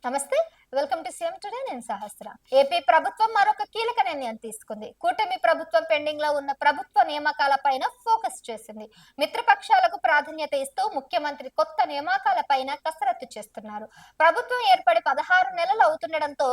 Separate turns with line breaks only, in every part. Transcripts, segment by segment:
నమస్తే. Welcome to CM today. నేను సహస్ర. AP ప్రభుత్వం మరొక కీలక నిర్ణయం తీసుకుంది. కూటమి ప్రభుత్వం పెండింగ్ లో ఉన్న ప్రభుత్వ నియామకాలపైన ఫోకస్ చేసింది. మిత్రపక్షాలకు ప్రాధాన్యత ఇస్తూ ముఖ్యమంత్రి కొత్త నియామకాలపైన కసరత్తు చేస్తున్నారు. ప్రభుత్వం ఏర్పడి 16 నెలలు అవుతుండడంతో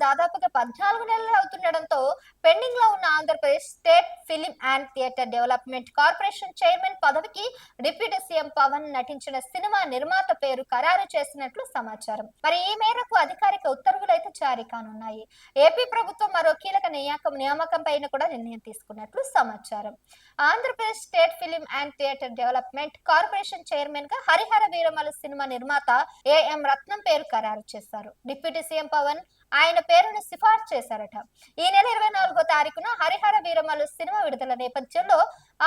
దాదాపుగా 14 నెలలు అవుతుండడంతో పెండింగ్ లో ఉన్న Andhra Pradesh state film and theatre development corporation chairman పదవికి డిప్యూటీ సీఎం పవన్ నటించిన సినిమా నిర్మాత పేరు ఖరారు చేసినట్లు సమాచారం. మరి ఈ మేరకు అధికారిక ఉత్తర్వులు అయితే జారీ కానున్నాయి. ఏపీ ప్రభుత్వం మరో కీలక నియామకం పైన కూడా నిర్ణయం తీసుకున్నట్లు సమాచారం. Andhra Pradesh state film and theatre development corporation chairman గా హరిహర వీరమలు సినిమా నిర్మాత ఏఎం రత్నం పేరు ఖరారు చేశారు. డిప్యూటీ సీఎం పవన్ ఆయన పేరును సిఫార్సు చేశారట. ఈ నెల 24వ తారీఖున హరిహర వీరమలు సినిమా విడుదల నేపథ్యంలో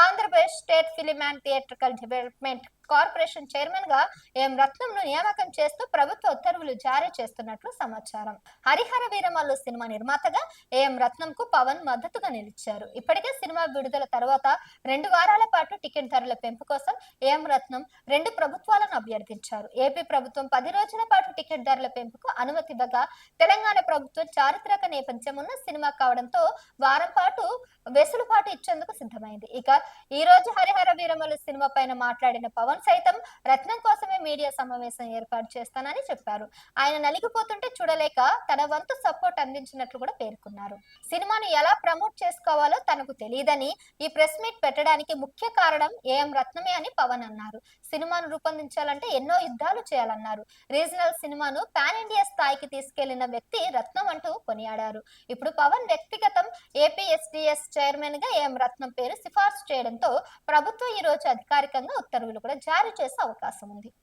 Andhra Pradesh state film and theatrical development corporation chairman గా ఎం రత్నంను నియామకం చేస్తూ ప్రభుత్వ ఉత్తర్వులు జారీ చేస్తున్నట్లు సమాచారం. హరిహర వీరమల్లు సినిమా నిర్మాతగా ఏఎం రత్నంకు పవన్ మద్దతుగా నిలిచారు. ఇప్పటికే సినిమా విడుదల తర్వాత 2 వారాల పాటు టికెట్ ధరల పెంపు కోసం ఏఎం రత్నం 2 ప్రభుత్వాలను అభ్యర్థించారు. ఏపీ ప్రభుత్వం 10 రోజుల పాటు టికెట్ ధరల పెంపుకు అనుమతి ఇవ్వగా తెలంగాణ ప్రభుత్వం చారిత్రక నేపథ్యం ఉన్న సినిమా కావడంతో వారం పాటు వెసులుబాటు ఇచ్చేందుకు సిద్ధమైంది. ఇక ఈ రోజు హరిహర వీరమల్లు సినిమా పైన మాట్లాడిన పవన్ సైతం రత్నం కోసమే మీడియా సమావేశం ఏర్పాటు చేస్తానని చెప్పారు. ఆయన నలిగిపోతుంటే చూడలేక తన వంతు సపోర్ట్ అందించినట్లు కూడా పేర్కొన్నారు. సినిమాను ఎలా ప్రమోట్ చేసుకోవాలో తనకు తెలియదని ఈ ప్రెస్ మీట్ పెట్టడానికి ముఖ్య కారణం ఏఎం రత్నమే అని పవన్ అన్నారు. సినిమాను రూపొందించాలంటే ఎన్నో యుద్ధాలు చేయాలన్నారు. రీజనల్ సినిమాను పాన్ ఇండియా స్థాయికి తీసుకెళ్లిన వ్యక్తి రత్నం అంటూ కొనియాడారు. ఇప్పుడు పవన్ వ్యక్తిగతం ఏపీఎస్డిఎస్ చైర్మన్ గా ఏఎం రత్నం పేరు సిఫార్సు చేయడంతో ప్రభుత్వం ఈ రోజు అధికారికంగా ఉత్తర్వులు కూడా జారీ చేసే అవకాశం ఉంది.